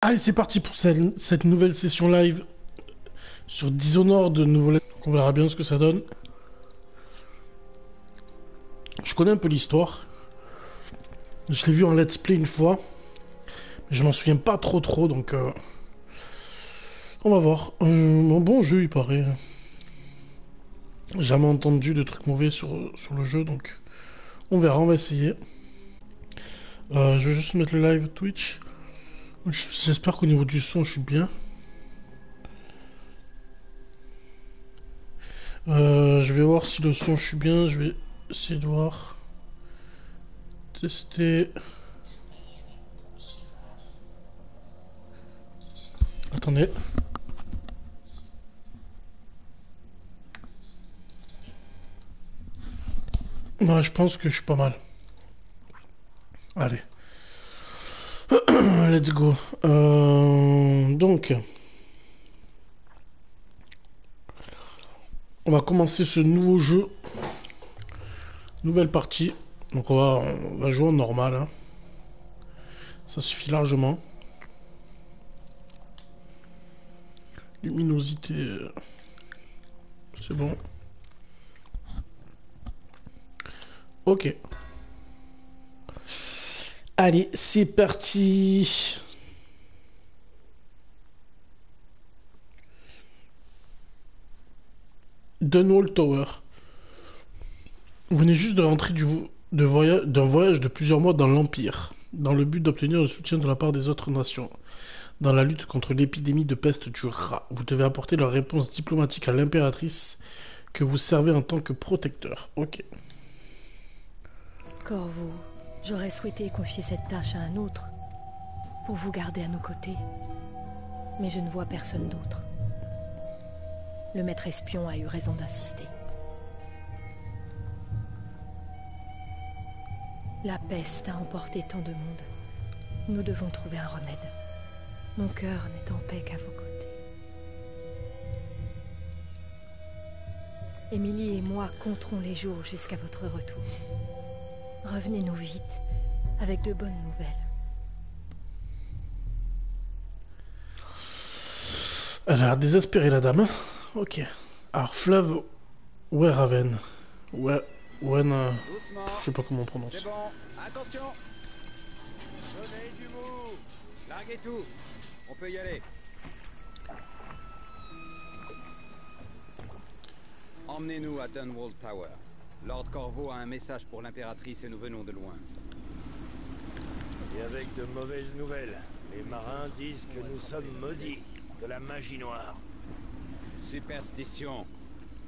Allez, c'est parti pour cette nouvelle session live sur Dishonored de nouveau. Donc on verra bien ce que ça donne. Je connais un peu l'histoire. Je l'ai vu en let's play une fois. Mais je m'en souviens pas trop, donc on va voir. Un bon jeu, il paraît. Jamais entendu de trucs mauvais sur le jeu, donc on verra, on va essayer. Je vais juste mettre le live Twitch. J'espère qu'au niveau du son, je suis bien. Je vais voir si le son, je suis bien. Je vais essayer de voir. Tester. Attendez. Ouais, je pense que je suis pas mal. Allez. Let's go. Donc, on va commencer ce nouveau jeu. Nouvelle partie. Donc, on va jouer en normal. Hein. Ça suffit largement. Luminosité. C'est bon. Ok. Allez, c'est parti. Dunwall Tower. Vous venez juste de rentrer d'un voyage de plusieurs mois dans l'Empire, dans le but d'obtenir le soutien de la part des autres nations. Dans la lutte contre l'épidémie de peste du rat, vous devez apporter leur réponse diplomatique à l'impératrice que vous servez en tant que protecteur. Ok. Corvo, j'aurais souhaité confier cette tâche à un autre, pour vous garder à nos côtés. Mais je ne vois personne d'autre. Le maître espion a eu raison d'insister. La peste a emporté tant de monde. Nous devons trouver un remède. Mon cœur n'est en paix qu'à vos côtés. Émilie et moi compterons les jours jusqu'à votre retour. Revenez-nous vite, avec de bonnes nouvelles. Elle a l'air désespérée, la dame. Ok. Alors, fleuve Weraven. Ouais, Wen, je sais pas comment on prononce. C'est bon, attention. Donnez du mou. Larguez tout. On peut y aller. Emmenez-nous à Dunwall Tower. Lord Corvo a un message pour l'impératrice et nous venons de loin. Et avec de mauvaises nouvelles. Les marins disent que nous sommes maudits de la magie noire. Superstition.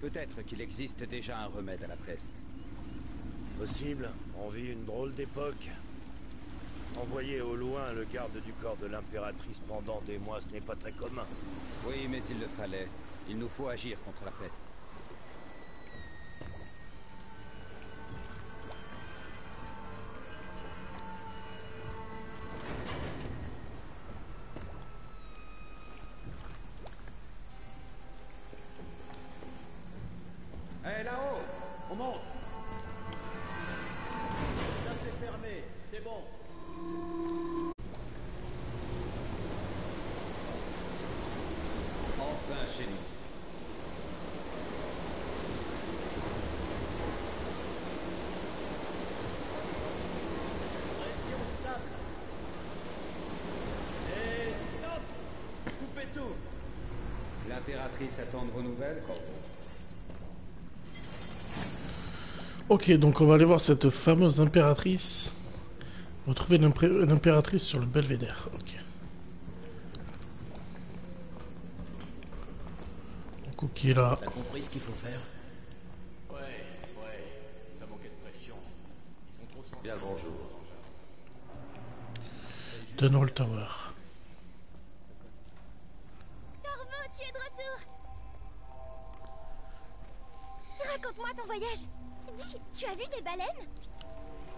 Peut-être qu'il existe déjà un remède à la peste. Possible, on vit une drôle d'époque. Envoyer au loin le garde du corps de l'impératrice pendant des mois, ce n'est pas très commun. Oui, mais il le fallait. Il nous faut agir contre la peste. Hé, là-haut! On monte! Ça c'est fermé, c'est bon. Enfin chez nous. Pression stable. Et stop! Coupez tout. L'impératrice attend de vos nouvelles, Corvo. Ok, donc on va aller voir cette fameuse impératrice. Retrouver l'impératrice sur le belvédère. Ok. Donc ok là. T'as compris ce qu'il faut faire? Ouais, ça manquait de pression. Ils sont trop sensibles. Bien le bonjour. Dunwall Tower. Corvo, tu es de retour. Raconte-moi ton voyage. Dis, tu as vu des baleines?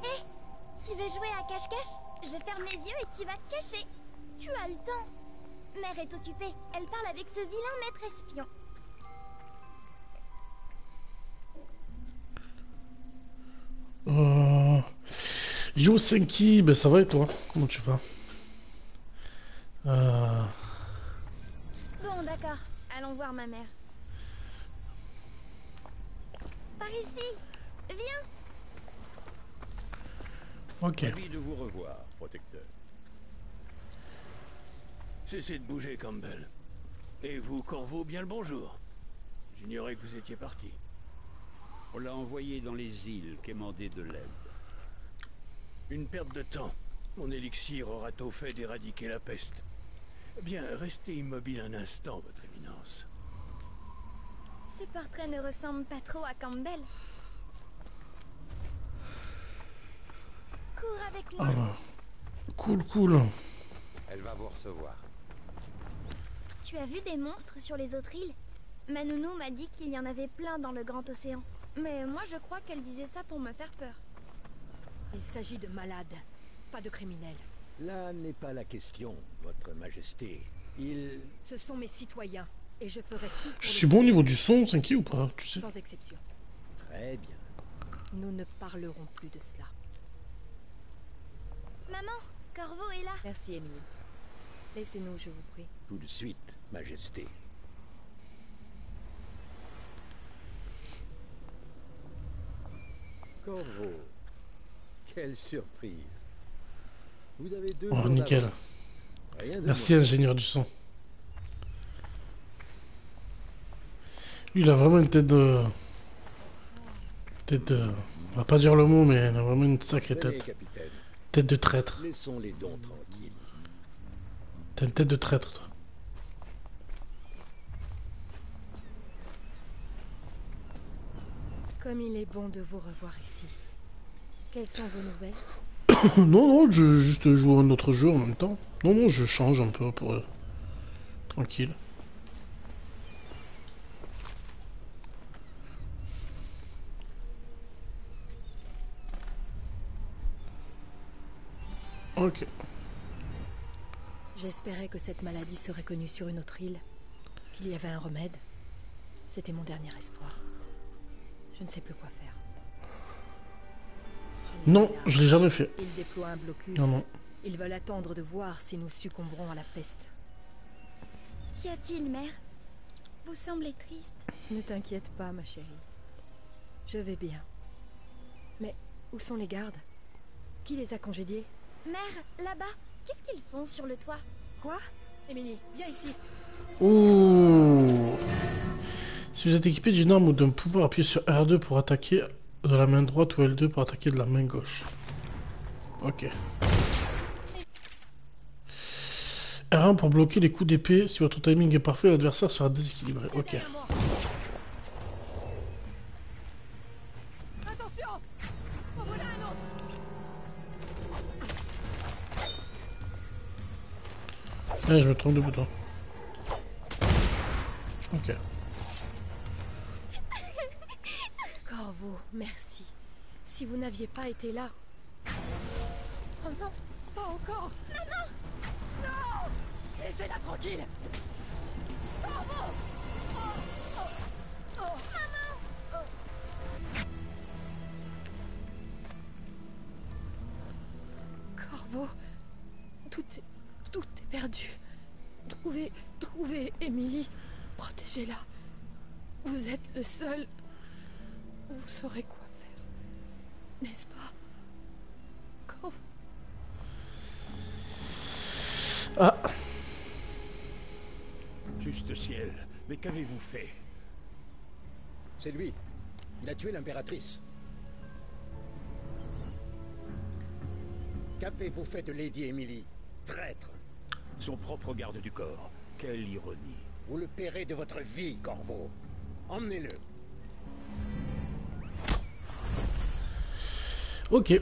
Hé, tu veux jouer à cache-cache? Je ferme les yeux et tu vas te cacher. Tu as le temps. Mère est occupée. Elle parle avec ce vilain maître espion. Yo Senki, ben ça va et toi? Comment tu vas? Euh, Bon, d'accord. Allons voir ma mère. Par ici. Viens. Ok. Ravi de vous revoir, protecteur. Cessez de bouger, Campbell. Et vous, Corvo, bien le bonjour. J'ignorais que vous étiez parti. On l'a envoyé dans les îles quémander de l'aide. Une perte de temps. Mon élixir aura tôt fait d'éradiquer la peste. Bien, restez immobile un instant, votre éminence. Ce portrait ne ressemble pas trop à Campbell. Cours avec moi. Ah bah. Cool, cool. Elle va vous recevoir. Tu as vu des monstres sur les autres îles? Ma nounou m'a dit qu'il y en avait plein dans le grand océan. Mais moi je crois qu'elle disait ça pour me faire peur. Il s'agit de malades, pas de criminels. Là n'est pas la question, votre majesté. Ce sont mes citoyens, et je ferai tout pour Je suis bon au niveau du son, c'est qui ou pas, tu sais? sans exception. Très bien. Nous ne parlerons plus de cela. Maman, Corvo est là. Merci, Émilie. Laissez-nous, je vous prie. Tout de suite, majesté. Corvo, quelle surprise. Vous avez deux Oh, jours nickel. d'avance. Rien de Merci, moins. ingénieur du son. Lui, il a vraiment une tête de... On va pas dire le mot, mais il a vraiment une sacrée Tenez, tête. capitaine, Tête de traître. laissons les dons tranquilles. T'as une tête de traître, toi. Comme il est bon de vous revoir ici. Quelles sont vos nouvelles? Non, non, je juste joue à un autre jeu en même temps. Non, non, je change un peu pour... tranquille. Ok. J'espérais que cette maladie serait connue sur une autre île, qu'il y avait un remède. C'était mon dernier espoir. Je ne sais plus quoi faire. Non, je l'ai jamais fait. Ils déploient un blocus. Non, non. Ils veulent attendre de voir si nous succomberons à la peste. Qu'y a-t-il, mère? Vous semblez triste. Ne t'inquiète pas, ma chérie. Je vais bien. Mais où sont les gardes? Qui les a congédiés? Mère, là-bas, qu'est-ce qu'ils font sur le toit? Quoi? Émilie, viens ici. Ouh. Si vous êtes équipé d'une arme ou d'un pouvoir, appuyez sur R2 pour attaquer de la main droite ou L2 pour attaquer de la main gauche. Ok. R1 pour bloquer les coups d'épée. Si votre timing est parfait, l'adversaire sera déséquilibré. Ok. Derrière moi. Attention! En voilà un autre! Eh, je me trompe de bouton. Ok. Corvo, merci. Si vous n'aviez pas été là... Oh non, pas encore! Maman! Non! Laissez-la tranquille! Corvo! Corvo, tout est perdu. Trouvez Émilie. Protégez-la. Vous êtes le seul. Vous saurez quoi faire. N'est-ce pas? Corvo. Ah. Juste ciel, mais qu'avez-vous fait? C'est lui. Il a tué l'impératrice. Qu'avez-vous fait de Lady Emily? Traître. Son propre garde du corps. Quelle ironie. Vous le paierez de votre vie, Corvo. Emmenez-le. Ok.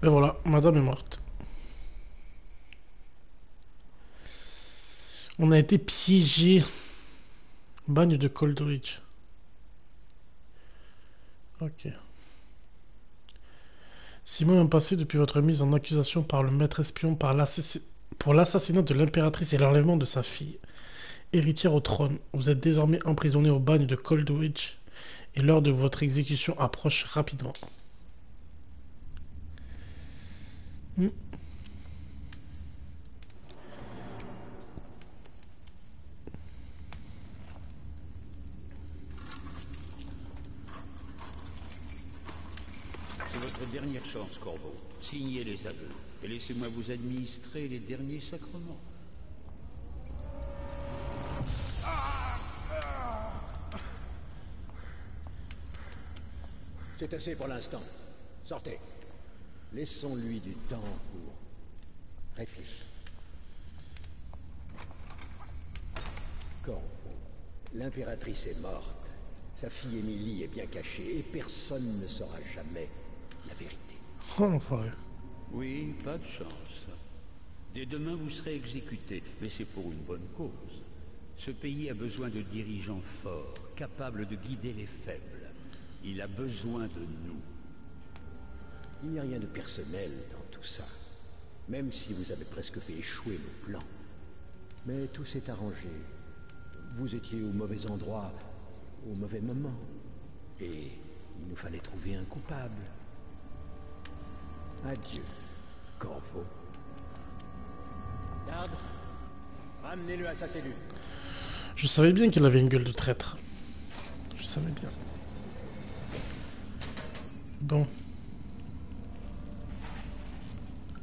Ben voilà, madame est morte. On a été piégé. Bagne de Coldridge. Ok. 6 mois ont passé depuis votre mise en accusation par le maître espion pour l'assassinat de l'impératrice et l'enlèvement de sa fille. Héritière au trône, vous êtes désormais emprisonné au bagne de Coldridge et l'heure de votre exécution approche rapidement. Dernière chance, Corvo. Signez les aveux et laissez-moi vous administrer les derniers sacrements. C'est assez pour l'instant. Sortez. Laissons-lui du temps pour réfléchir. Corvo, l'impératrice est morte. Sa fille Émilie est bien cachée et personne ne saura jamais la vérité. Oh l'enfoiré. Oui, pas de chance. Dès demain, vous serez exécuté, mais c'est pour une bonne cause. Ce pays a besoin de dirigeants forts, capables de guider les faibles. Il a besoin de nous. Il n'y a rien de personnel dans tout ça. Même si vous avez presque fait échouer nos plans. Mais tout s'est arrangé. Vous étiez au mauvais endroit, au mauvais moment. Et il nous fallait trouver un coupable. Adieu, Corvo. Garde, ramenez-le à sa cellule. Je savais bien qu'il avait une gueule de traître. Je savais bien. Bon.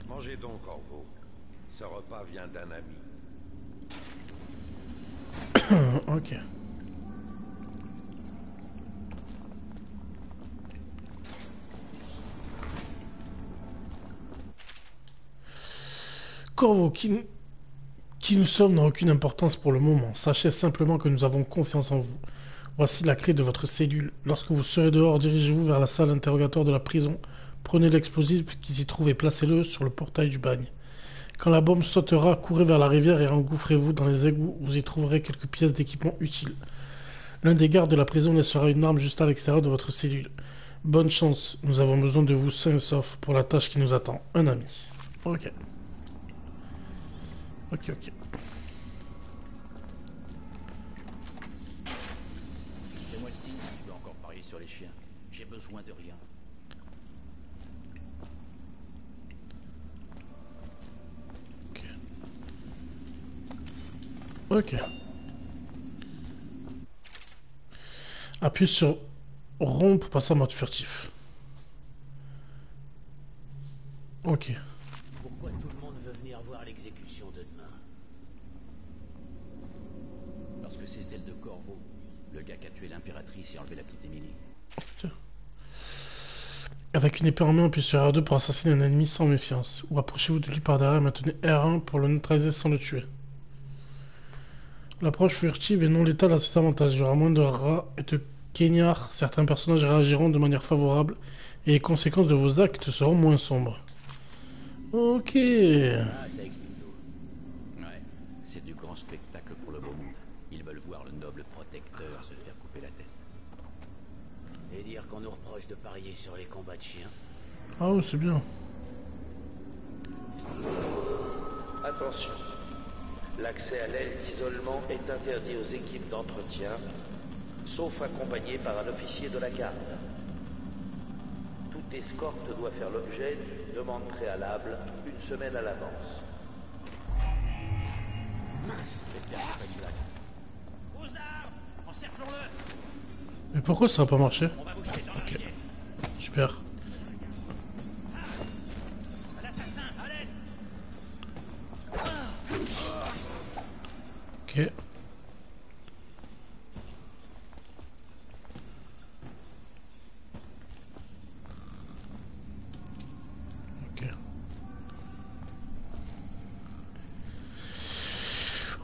Mangez donc, Corvo. Ce repas vient d'un ami. Ok. Corvo, qui nous sommes n'a aucune importance pour le moment. Sachez simplement que nous avons confiance en vous. Voici la clé de votre cellule. Lorsque vous serez dehors, dirigez-vous vers la salle d'interrogatoire de la prison. Prenez l'explosif qui s'y trouve et placez-le sur le portail du bagne. Quand la bombe sautera, courez vers la rivière et engouffrez-vous dans les égouts. Vous y trouverez quelques pièces d'équipement utiles. L'un des gardes de la prison laissera une arme juste à l'extérieur de votre cellule. Bonne chance, nous avons besoin de vous sains et saufs pour la tâche qui nous attend. Un ami. Ok. Ok. Et moi aussi, je peux encore parier sur les chiens. J'ai besoin de rien. Ok. Appuie sur rond pour passer en mode furtif. Ok. Pourquoi tout le monde veut venir voir l'exécution de demain? Parce que c'est celle de Corvo, le gars qui a tué l'impératrice et enlevé la petite Émilie. Tiens. Avec une épée en main, appuyez sur R2 pour assassiner un ennemi sans méfiance. Ou approchez-vous de lui par derrière et maintenez R1 pour le neutraliser sans le tuer. L'approche furtive et non létale a ses avantages. Il y aura moins de rats et de keignards. Certains personnages réagiront de manière favorable et les conséquences de vos actes seront moins sombres. Ok. Ah, ça explique tout. Ouais, c'est du grand spectacle pour le beau monde. Ils veulent voir le noble protecteur se faire couper la tête. Et dire qu'on nous reproche de parier sur les combats de chiens. Ah oui, c'est bien. Attention. L'accès à l'aile d'isolement est interdit aux équipes d'entretien, sauf accompagné par un officier de la garde. Toute escorte doit faire l'objet d'une demande préalable une semaine à l'avance. Mince, j'espère que c'est pas une blague. Aux armes! Encerclons-le! Mais pourquoi ça n'a pas marché? On va vous jeter dans la Ok. rivière. Super. À l'assassin, à l'aide! Ok.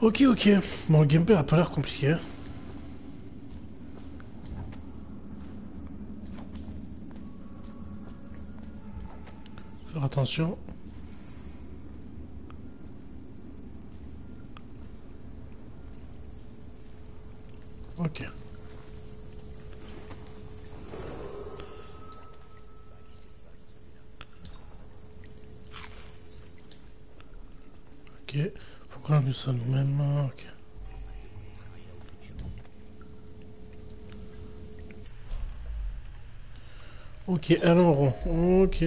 Ok. Bon, le gameplay a pas l'air compliqué. Faire attention. Ok. Ok. Faut qu'on ait ça nous-mêmes. Ok. Ok, elle en rond. Ok.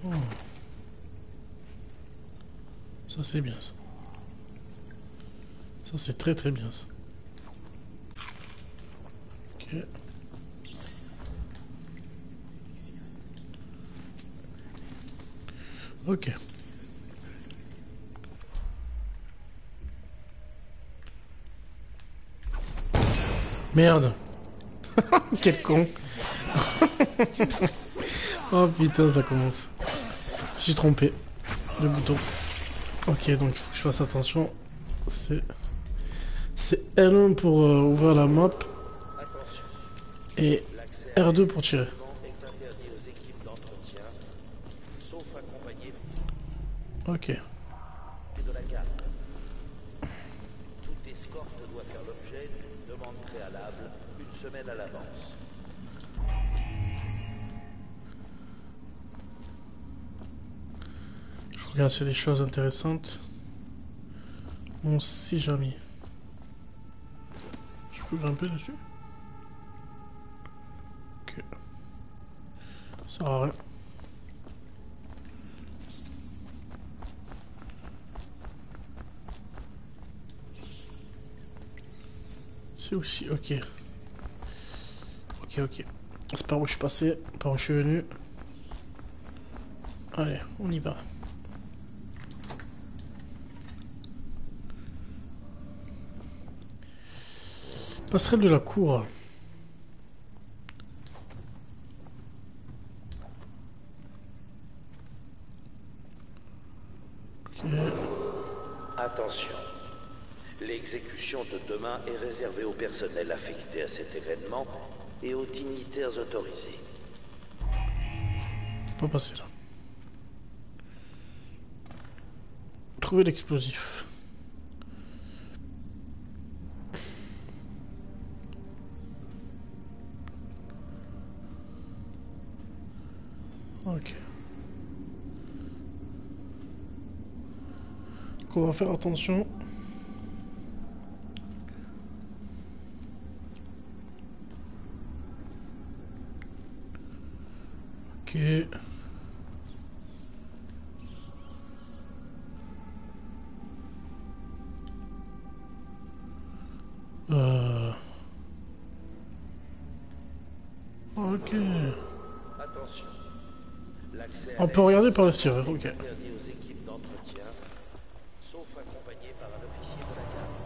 Oh. Ça c'est bien ça. Ça c'est très bien ça. Ok. Ok. Merde. Quel con. Oh putain, ça commence. J'ai trompé le bouton. Ok, donc il faut que je fasse attention. C'est L1 pour ouvrir la map et R2 pour tirer. Ok. De la carte. Toute escorte doit faire l'objet d'une demande préalable une semaine à l'avance. Je regarde s'il y a des choses intéressantes. On sait jamais. Je peux grimper dessus? Ok. Ça sert à rien. C'est aussi, ok. Ok. C'est par où je suis passé, par où je suis venu. Allez, on y va. Passerelle de la cour. Ok. Attention. L'exécution de demain est réservée au personnel affecté à cet événement et aux dignitaires autorisés. On peut passer là. Trouver l'explosif. Ok. Donc on va faire attention. Ok. Ok. Attention. On peut regarder par la serrure, ok. Interdit aux équipes d'entretien, sauf accompagnées par un officier de la garde.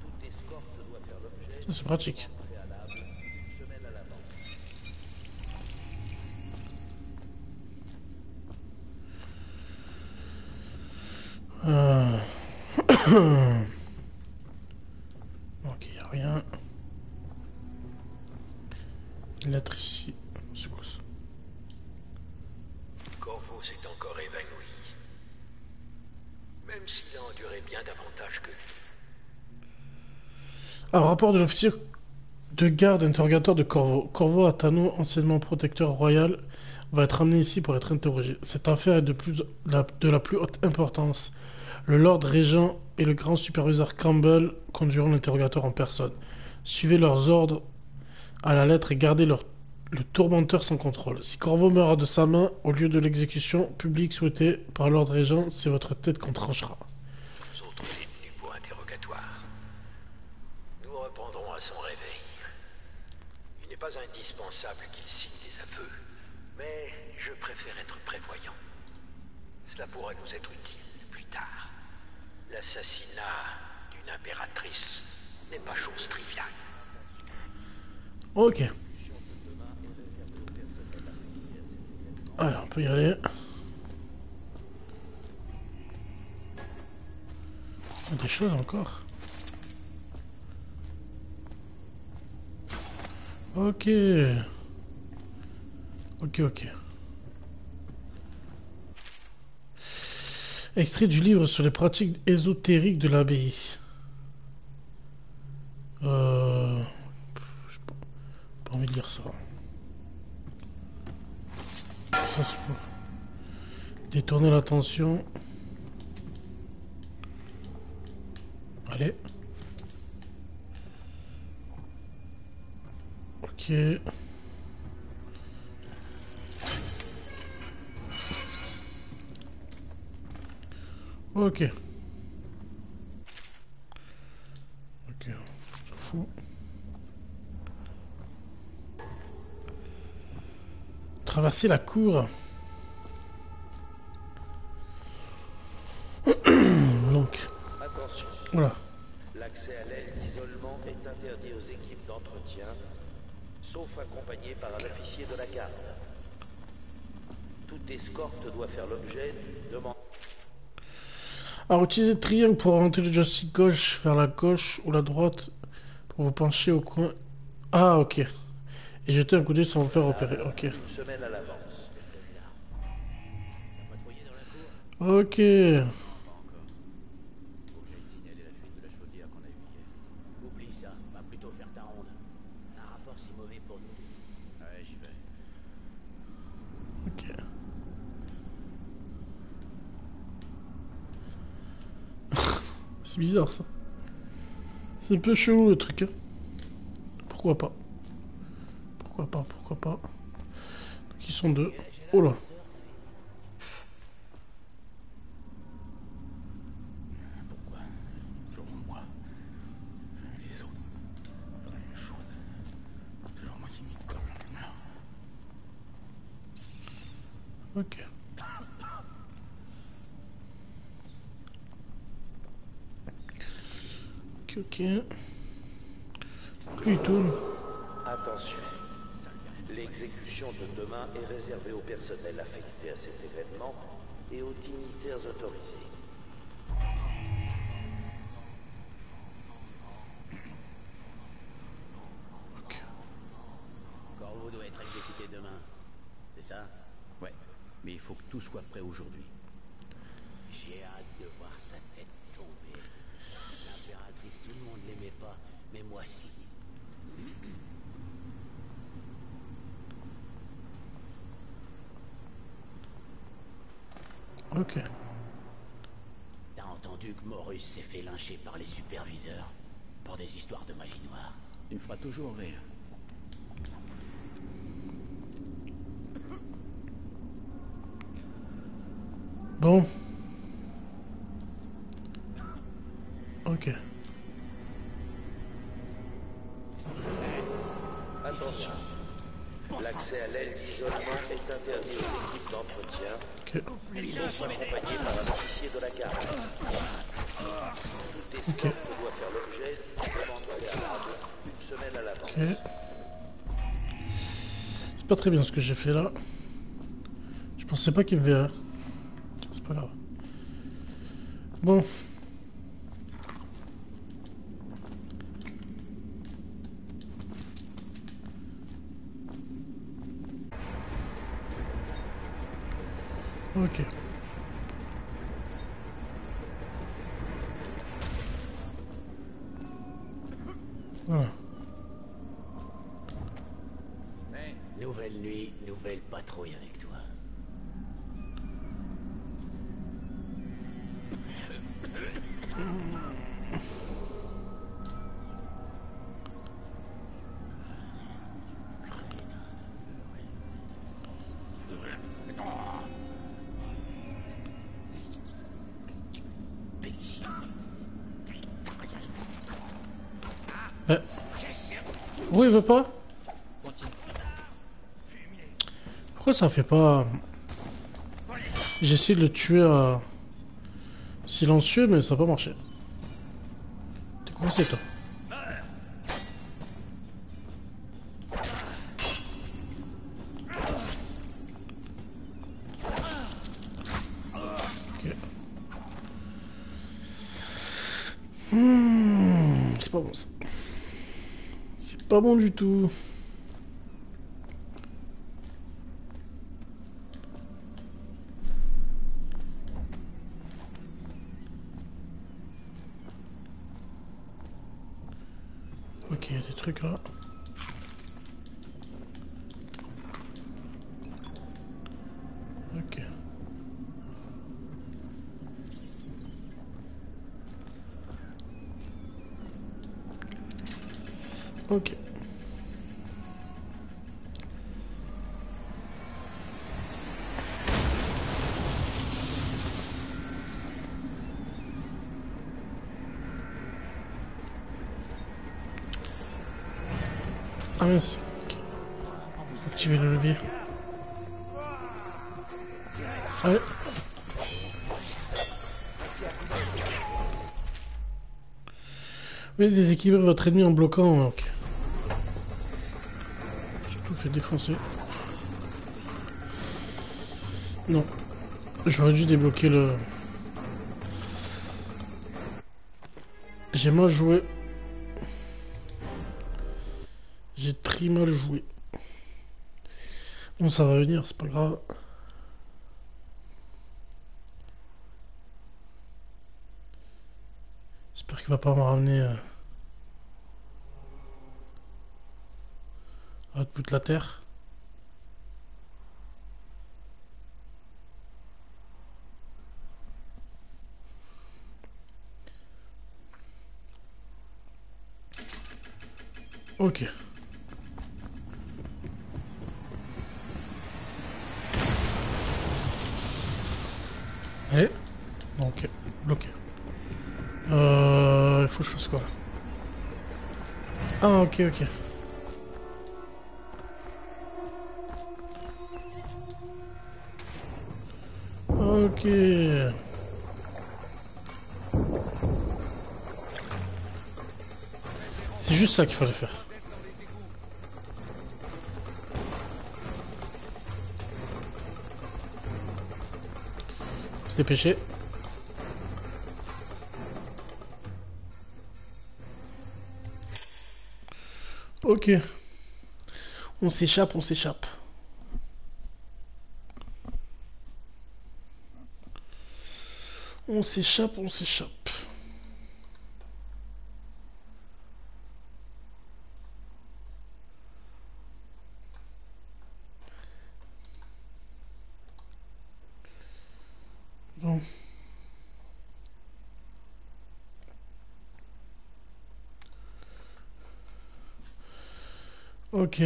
Toute escorte doit faire l'objet Ça c'est pratique. préalable une semaine à l'avance. Ok, y a rien. Lettre ici. C'est quoi ça? Corvo s'est encore évanoui. Même s'il a enduré bien davantage que lui. Alors, rapport de l'officier de garde interrogateur de Corvo. Corvo Atano, anciennement protecteur royal, va être amené ici pour être interrogé. Cette affaire est de la plus haute importance. Le Lord Régent et le grand superviseur Campbell conduiront l'interrogateur en personne. Suivez leurs ordres à la lettre et gardez le tourmenteur sans contrôle. Si Corvo meurt de sa main, au lieu de l'exécution publique souhaitée par Lord Régent, c'est votre tête qu'on tranchera. Aux autres détenus pour interrogatoire. Nous reprendrons à son réveil. Il n'est pas indispensable qu'il signe des aveux, mais je préfère être prévoyant. Cela pourra nous être utile plus tard. L'assassinat d'une impératrice n'est pas chose triviale. Ok. Alors, on peut y aller. Il y a des choses encore. Ok. Ok. Extrait du livre sur les pratiques ésotériques de l'abbaye. J'ai pas envie de lire ça. Ça c'est pour détourner l'attention. Allez. Ok. Ok. Ok, on s'en fout. Traverser la cour. sauf accompagné par un officier de la garde. Toute escorte doit faire l'objet d'une demande. Alors, utilisez le triangle pour orienter le joystick gauche vers la gauche ou la droite pour vous pencher au coin. Ah, ok. Et jeter un coup d'œil sans vous faire repérer. Ok. Une semaine à l'avance. Ok. Oublie ça, va plutôt faire ta ronde. Un rapport, c'est mauvais pour nous. Ouais, j'y vais. Ok. C'est bizarre ça. C'est un peu chelou le truc. Hein. Pourquoi pas? Pourquoi pas? Pourquoi pas? Donc ils sont deux. Oh là. Ok. Ok. Plus il tourne. Attention. L'exécution de demain est réservée au personnel affecté à cet événement et aux dignitaires autorisés. Corvo doit être exécuté demain. C'est ça? Ouais, mais il faut que tout soit prêt aujourd'hui. J'ai hâte de voir sa tête tomber. L'impératrice, tout le monde l'aimait pas, mais moi si. Ok. T'as entendu que Morus s'est fait lyncher par les superviseurs pour des histoires de magie noire? Il me fera toujours rire. Bon. Ok. Attention. L'accès à l'aile d'isolement est interdit aux équipes d'entretien, sauf accompagné par un officier de la garde. Toute escorte doit faire l'objet d'une demande préalable une semaine à l'avance. Ok. C'est pas très bien ce que j'ai fait là. Je pensais pas qu'il me verrait. C'est pas grave. Bon. Ok. Voilà. Nouvelle nuit, nouvelle patrouille avec toi. Pourquoi il veut pas? Pourquoi ça fait pas? J'essaie de le tuer silencieux mais ça n'a pas marché. T'es coincé toi. Ok. C'est pas bon ça. C'est pas bon du tout. Ok, il y a des trucs là. Ok. Ok. Ah mince. Ok. Activer le levier. Allez. Oui, déséquilibrer votre ennemi en bloquant. Ok. fait défoncer. Non. J'aurais dû débloquer le... J'ai mal joué. J'ai très mal joué. Bon, ça va venir, c'est pas grave. J'espère qu'il va pas me ramener à l'autre bout de la terre. Ok. Allez. Ok. Bloqué. Il faut que je fasse quoi là? Ah ok ok. Ok. C'est juste ça qu'il fallait faire. Se dépêcher. Ok. On s'échappe, on s'échappe. On s'échappe, on s'échappe. Bon. Ok.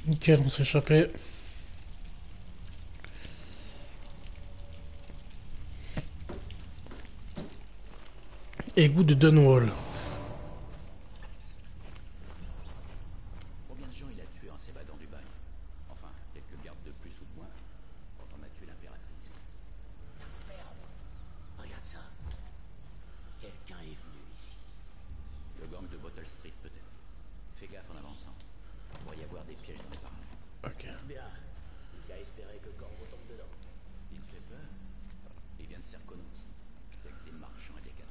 Nickel, on s'est échappé. Égout de Dunwall. Combien de gens il a tué en s'évadant du bagne? Enfin, quelques gardes de plus ou de moins, quand on a tué l'impératrice. Ferme. Regarde ça. Quelqu'un est venu ici. Le gang de Bottle Street, peut-être. Fais gaffe en avançant. Il pourrait y avoir des pièges dans les parages. Ok. Bien. Il qu'à espérer que Corvo tombe dedans. Il te fait peur? Il vient de Serkonos. Avec des marchands et des cadavres.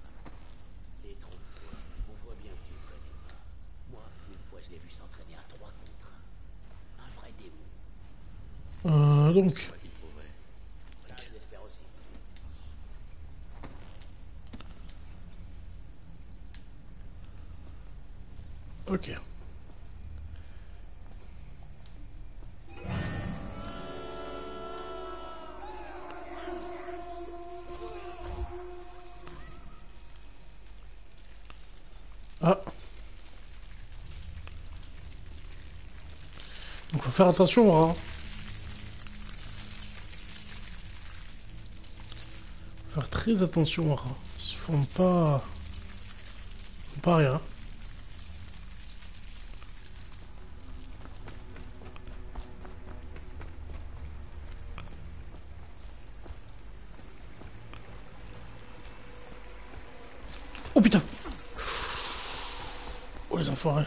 Détrompe-toi. On voit bien que tu le connais pas. Moi, une fois, je l'ai vu s'entraîner à 3 contre 1. Un vrai démon. Donc. Ça, je l'espère aussi. Ok. Ah. Donc faut faire attention, hein. Faut faire très attention, hein. Ils se font pas... pas rien. Oh putain! Oh les enfoirés.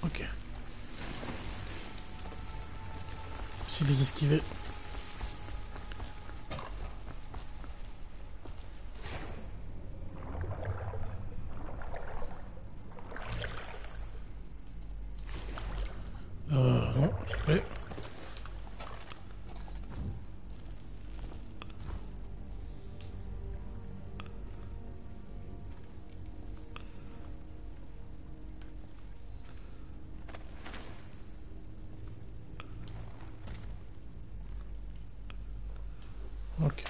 Ok. Essayer de les esquiver. Non, s'il te plaît. Ok.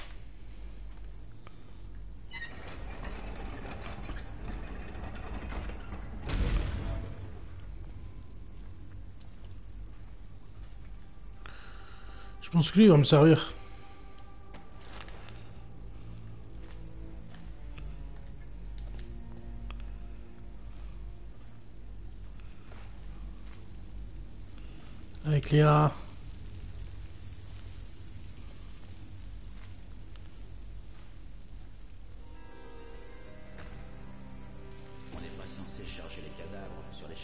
Je pense que lui il va me servir. Avec Léa. On n'est pas censé charger les cadavres sur les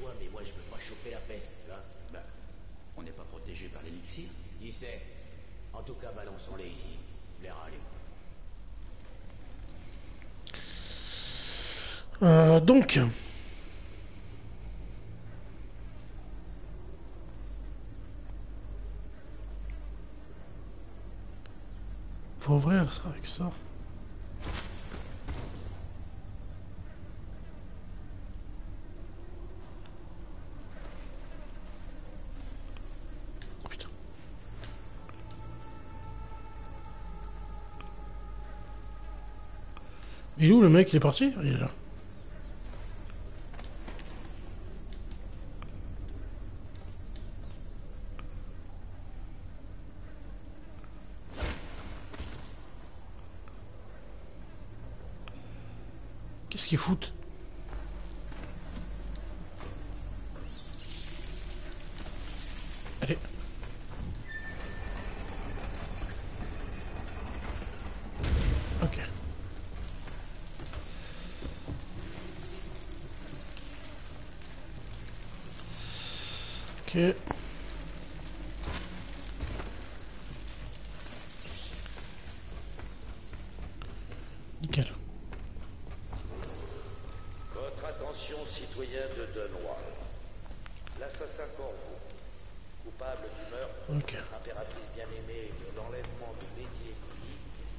toi, mais moi je veux pas choper la peste, tu vois. Bah, on n'est pas protégé par l'élixir. Qui sait? En tout cas, balançons-les ici. Les rats, les Donc... Faut ouvrir avec ça. Oh, putain. Il est où le mec? Il est parti? Il est là. Qu'est-ce qu'ils foutent? Allez. Ok. Ok. Nickel. Votre attention, citoyens de Dunwall. L'assassin Corvo, coupable du meurtre de notre impératrice bien-aimée et de l'enlèvement de Lady Emily,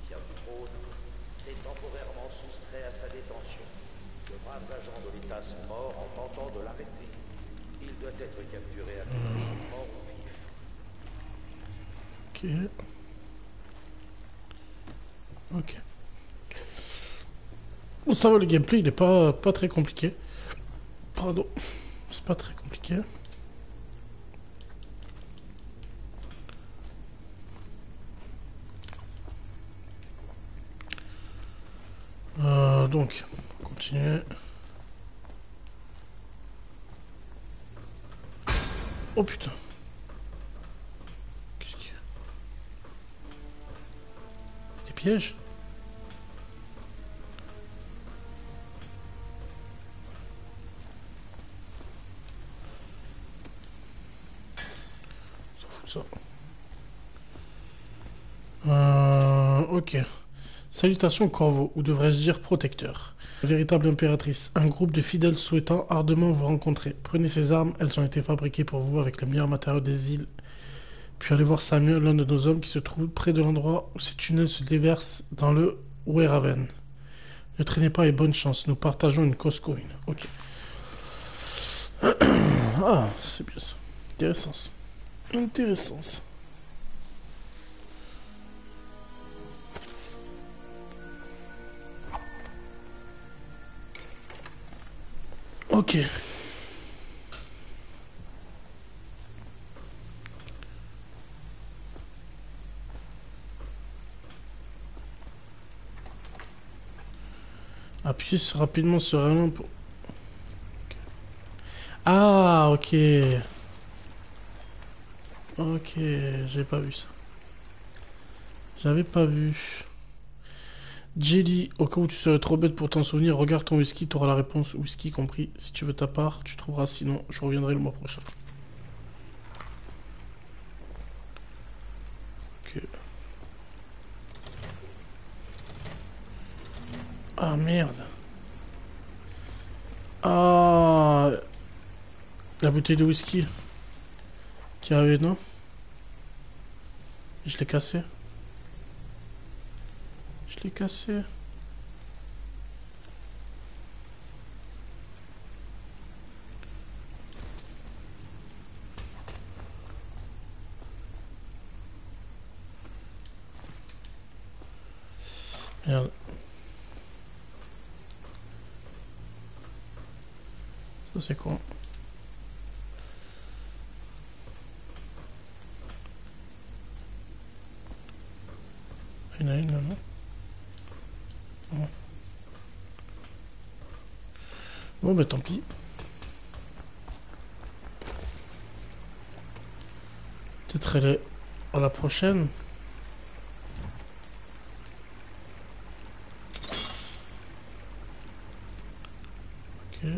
qui a du trône, s'est temporairement soustrait à sa détention. De braves agents de l'État sont morts en tentant de l'arrêter. Il doit être capturé à tout prix, mort ou vif. Ok. Ok. Bon, ça va, le gameplay il est pas très compliqué. Pardon. C'est pas très compliqué. Donc, on va continuer. Oh putain. Qu'est-ce qu'il y a? Des pièges? On s'en fout de ça. Ok. Salutations Corvo, ou devrais-je dire protecteur. Véritable impératrice, un groupe de fidèles souhaitant ardemment vous rencontrer. Prenez ces armes, elles ont été fabriquées pour vous avec les meilleurs matériaux des îles. Puis allez voir Samuel, l'un de nos hommes qui se trouve près de l'endroit où ces tunnels se déversent dans le Weyraven. Ne traînez pas et bonne chance, nous partageons une cause commune. Ok. Ah, c'est bien ça. Intéressant ça. Intéressant ça. Ok. Appuyez rapidement sur R1 pour... Okay. Ah, ok. Ok, j'ai pas vu ça. J'avais pas vu. Jelly, au cas où tu serais trop bête pour t'en souvenir, regarde ton whisky, tu auras la réponse, whisky compris. Si tu veux ta part, tu trouveras, sinon je reviendrai le mois prochain. Ok. Ah merde. Ah, la bouteille de whisky qui avait, non? Je l'ai cassé. Je l'ai cassé. Merde. Ça c'est con. Il y en a une là, non? Non. Bon bah tant pis. Peut-être elle est à la prochaine. Ok.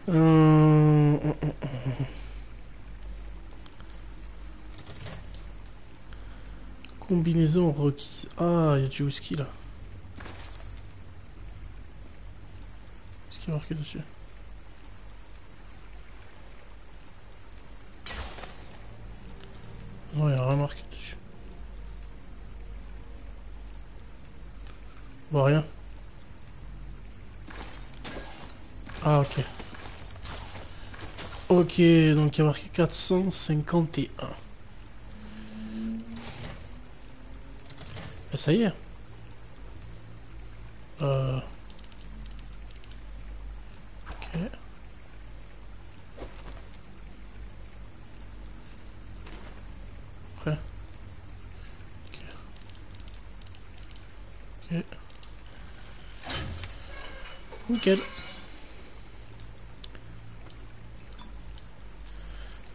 Euh... Combinaison requise. Ah, il y a du whisky là. Qu'est-ce qui est marqué dessus? Non, il n'y a rien marqué dessus. Je vois rien. Ah, ok. Ok, donc il y a marqué 451. Et ça y est. Ok. Après. Ok. Ok. Nickel.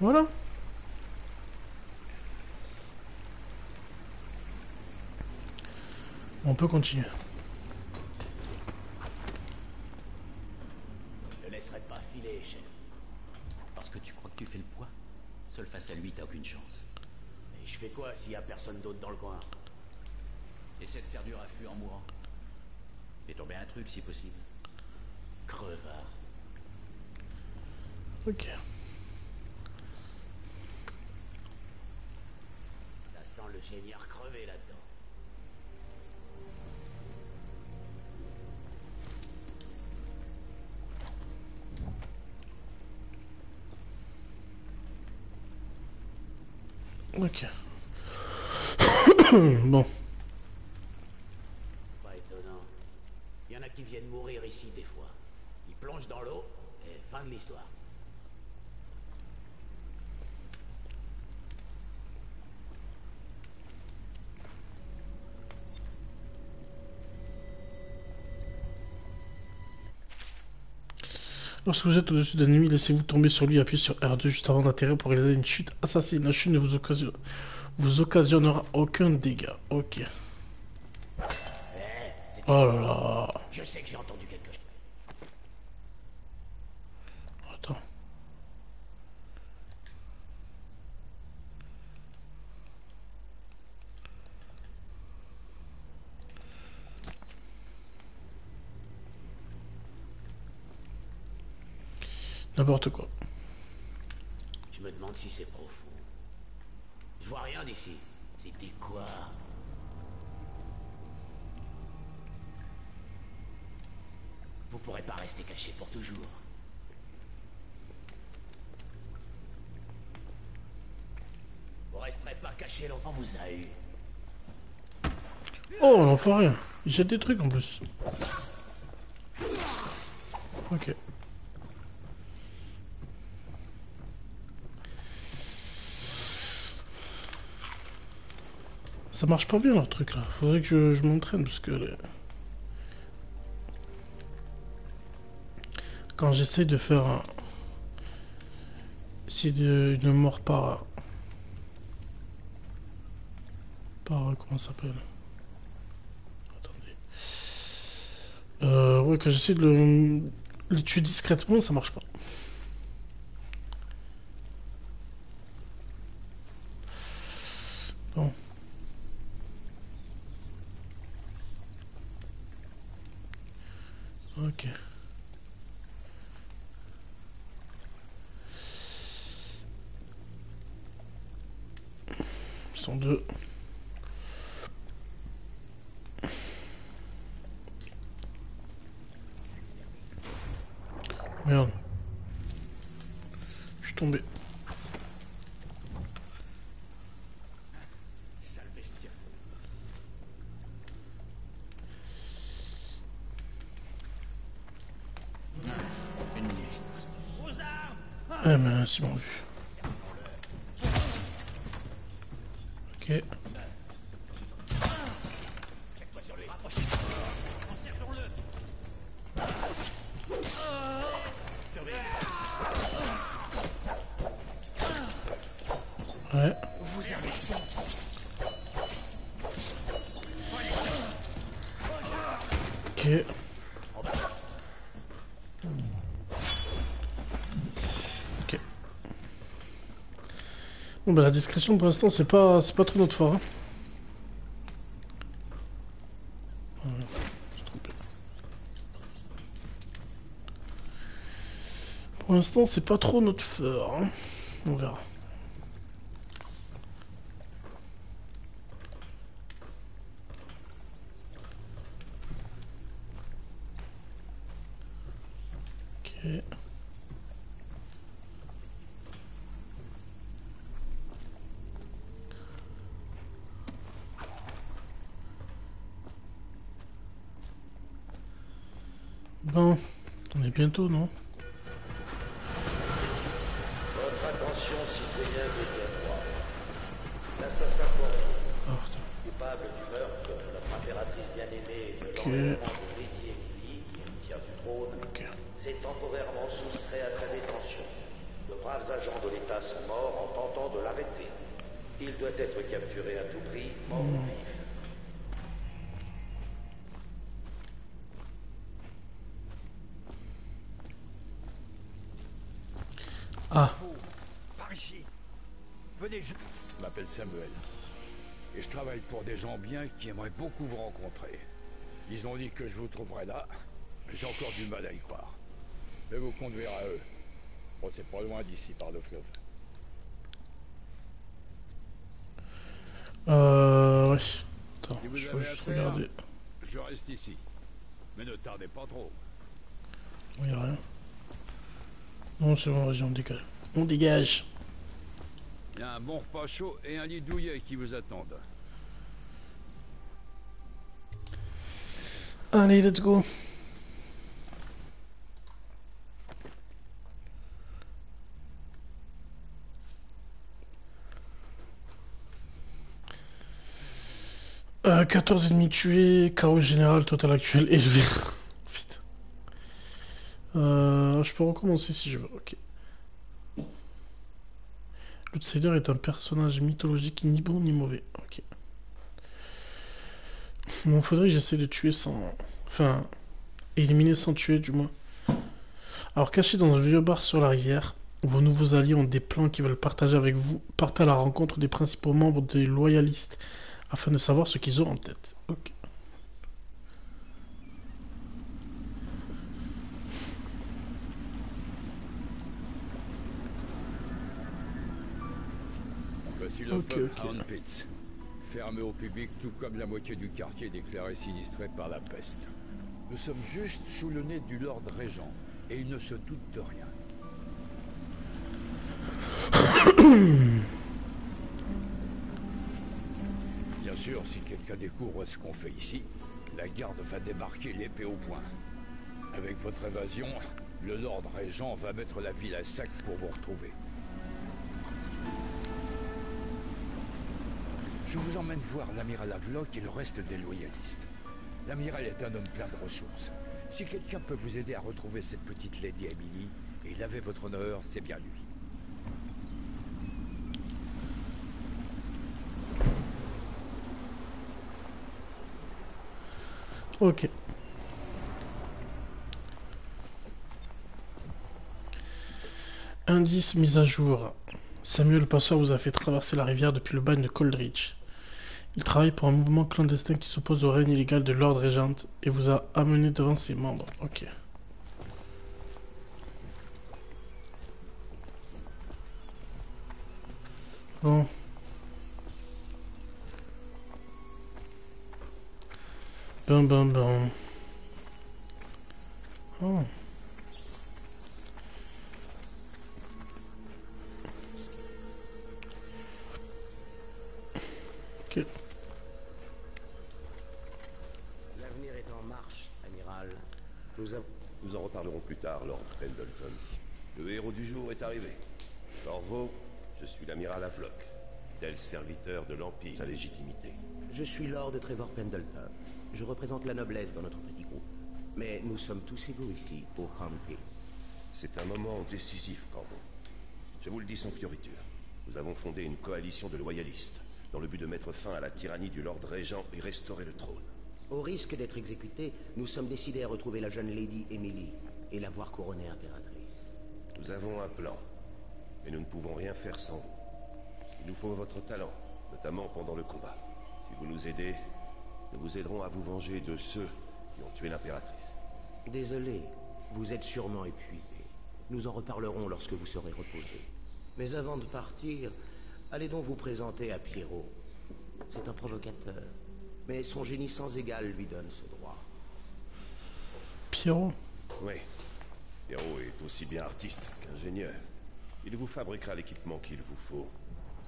Voilà. On peut continuer. Je le laisserai pas filer, chef. Parce que tu crois que tu fais le poids? Seul face à lui, t'as aucune chance. Et je fais quoi s'il y a personne d'autre dans le coin? Essaie de faire du raffut en mourant. Fais tomber un truc si possible. Crevard. Ok. Ça sent le géniard crevé là-dedans. Ok. Bon. Pas étonnant. Il y en a qui viennent mourir ici des fois. Ils plongent dans l'eau et fin de l'histoire. Lorsque vous êtes au-dessus d'un ennemi, laissez-vous tomber sur lui, appuyez sur R2 juste avant d'atterrir pour réaliser une chute assassine. La chute ne vous occasionnera aucun dégât. Ok. Oh là là. Je sais que j'ai entendu quelque chose. Attends. N'importe quoi. Je me demande si c'est profond. Je vois rien d'ici. C'était quoi? Vous pourrez pas rester caché pour toujours. Vous resterez pas caché longtemps, on vous a eu. Oh, on n'en fait rien. Il jette des trucs en plus. Ok. Ça marche pas bien leur truc là. Faudrait que je m'entraîne parce que quand j'essaye de faire un... C'est une mort par... Comment ça s'appelle? Attendez. Ouais, quand j'essaie de le tuer discrètement, ça marche pas. Bon. Ok. 102. Merde. Je suis tombé. Sale bestiole. Eh ben, c'est bon vu. Ok. Ouais. Ok. Bon, bah, la discrétion pour l'instant c'est pas trop notre fort. Hein. Voilà, je suis trompé. Pour l'instant c'est pas trop notre fort. Hein. On verra. Ok. Bon, on est bientôt, non? Votre attention, citoyens de Denois. L'assassin Corvo, coupable du meurtre de notre impératrice bien-aimée et de l'enlèvement de Lady Emily, héritière du trône, s'est temporairement soustrait à sa détention. De braves agents de l'État sont morts en tentant de l'arrêter. Il doit être capturé à tout prix, mort ou vif. Ah. Par ici. Venez, je m'appelle Samuel. Et je travaille pour des gens bien qui aimeraient beaucoup vous rencontrer. Ils ont dit que je vous trouverais là. J'ai encore du mal à y croire. Je vais vous conduire à eux. Bon, c'est pas loin d'ici, par le fleuve. Ouais. Attends, Si vous je avez vais juste affaire, regarder. je reste ici. Mais ne tardez pas trop. Il n'y a rien. Non, c'est bon, vas-y, on dégage. On dégage. Il y a un bon repas chaud et un lit douillet qui vous attendent. Allez, let's go. Euh, 14 ennemis tués, chaos général, total actuel élevé. Putain. Je peux recommencer si je veux, ok. L'Outsider est un personnage mythologique ni bon ni mauvais, ok. Bon, faudrait que j'essaie de tuer sans... Enfin, éliminer sans tuer du moins. Alors, caché dans un vieux bar sur la rivière, vos nouveaux alliés ont des plans qu'ils veulent partager avec vous. Partez à la rencontre des principaux membres des loyalistes afin de savoir ce qu'ils ont en tête. Ok. Voici le pub Hound Pits. Fermé au public, tout comme la moitié du quartier déclaré sinistré par la peste. Nous sommes juste sous le nez du Lord Régent, et il ne se doute de rien. Bien sûr, si quelqu'un découvre ce qu'on fait ici, la garde va débarquer l'épée au poing. Avec votre évasion, le Lord Régent va mettre la ville à sac pour vous retrouver. Je vous emmène voir l'amiral Havelock et le reste des loyalistes. L'amiral est un homme plein de ressources. Si quelqu'un peut vous aider à retrouver cette petite Lady Emily et laver votre honneur, c'est bien lui. Ok. Indice mise à jour. Samuel le passeur vous a fait traverser la rivière depuis le bagne de Coldridge. Il travaille pour un mouvement clandestin qui s'oppose au règne illégal de Lord Regent et vous a amené devant ses membres. Ok. Bon. Bon. Oh. Ok. L'avenir est en marche, amiral. Nous en reparlerons plus tard, Lord Pendleton. Le héros du jour est arrivé. Corvo, je suis l'amiral Havelock, tel serviteur de l'Empire, sa légitimité. Je suis Lord Trevor Pendleton. Je représente la noblesse dans notre petit groupe. Mais nous sommes tous égaux ici, au Hound Pits. C'est un moment décisif, Corvo. Je vous le dis sans fioriture. Nous avons fondé une coalition de loyalistes, dans le but de mettre fin à la tyrannie du Lord Régent et restaurer le trône. Au risque d'être exécutés, nous sommes décidés à retrouver la jeune Lady Emily et la voir couronnée impératrice. Nous avons un plan, mais nous ne pouvons rien faire sans vous. Il nous faut votre talent, notamment pendant le combat. Si vous nous aidez, nous vous aiderons à vous venger de ceux qui ont tué l'impératrice. Désolé, vous êtes sûrement épuisé. Nous en reparlerons lorsque vous serez reposé. Mais avant de partir, allez donc vous présenter à Pierrot. C'est un provocateur, mais son génie sans égal lui donne ce droit. Pierrot? Oui. Pierrot est aussi bien artiste qu'ingénieur. Il vous fabriquera l'équipement qu'il vous faut.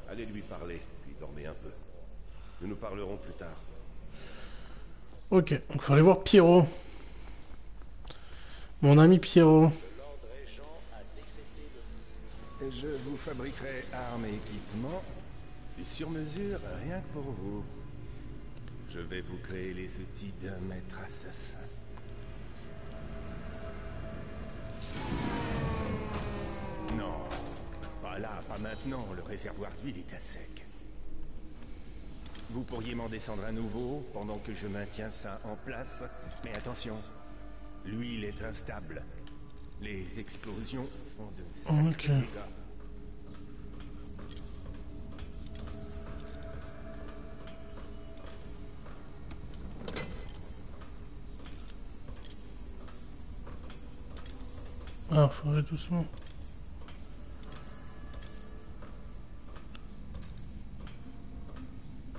Allez lui parler, puis dormez un peu. Nous nous parlerons plus tard. Ok, donc faut aller voir Pierrot. Mon ami Pierrot. Je vous fabriquerai armes et équipements du sur-mesure rien que pour vous. Je vais vous créer les outils d'un maître assassin. Non, pas là, pas maintenant, le réservoir d'huile est à sec. Vous pourriez m'en descendre un nouveau pendant que je maintiens ça en place, mais attention, l'huile est instable. Les explosions font de sacrés dégâts. Ah, faudrait doucement.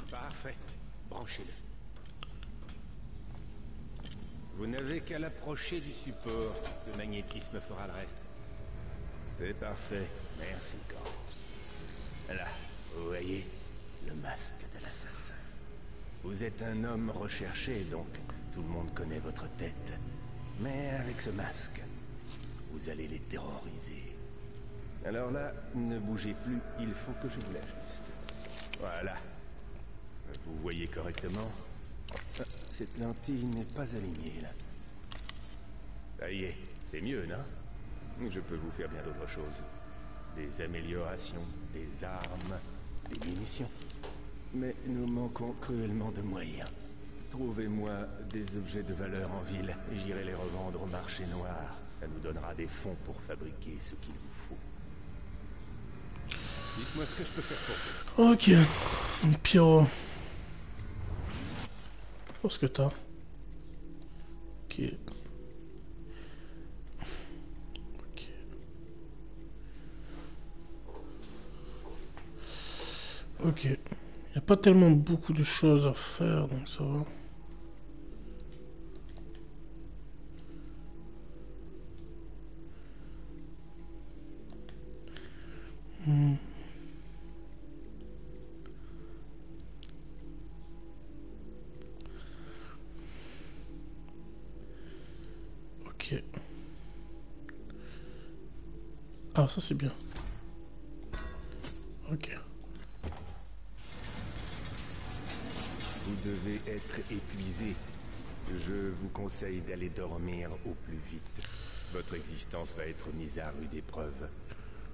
Parfait. Branchez-le. Vous n'avez qu'à l'approcher du support. Le magnétisme fera le reste. C'est parfait. Merci, Gant. Là, vous voyez, le masque de l'assassin. Vous êtes un homme recherché, donc tout le monde connaît votre tête. Mais avec ce masque, vous allez les terroriser. Alors là, ne bougez plus, il faut que je vous l'ajuste. Voilà. Vous voyez correctement? Cette lentille n'est pas alignée, là. Ça y est, c'est mieux, non? Je peux vous faire bien d'autres choses. Des améliorations, des armes, des munitions. Mais nous manquons cruellement de moyens. Trouvez-moi des objets de valeur en ville et j'irai les revendre au marché noir. Ça nous donnera des fonds pour fabriquer ce qu'il vous faut. Dites-moi ce que je peux faire pour vous. Ok. Pierrot. Pour ce que t'as. Ok. Ok. Ok. Il n'y a pas tellement beaucoup de choses à faire, donc ça va. Ok. Ah, ça c'est bien. Ok. Vous devez être épuisé. Je vous conseille d'aller dormir au plus vite. Votre existence va être mise à rude épreuve.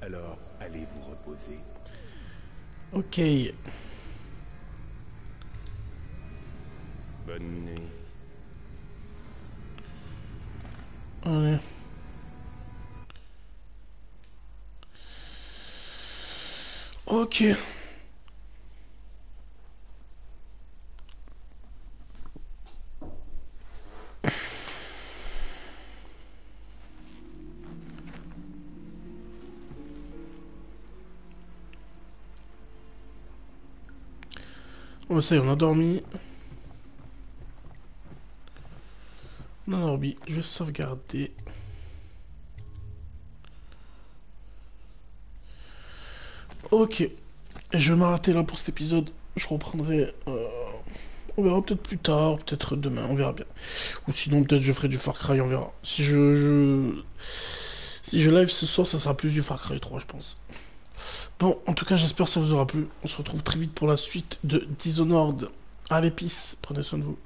Alors, allez vous reposer. Ok. Bonne nuit. Allez. Ok. Oh, ça y est, on a dormi. On a dormi. Je vais sauvegarder. Ok. Et je vais m'arrêter là pour cet épisode. Je reprendrai... On verra peut-être plus tard, peut-être demain, on verra bien. Ou sinon peut-être je ferai du Far Cry, on verra. Si je live ce soir, ça sera plus du Far Cry 3, je pense. Bon, en tout cas, j'espère que ça vous aura plu. On se retrouve très vite pour la suite de Dishonored. Allez, peace, prenez soin de vous.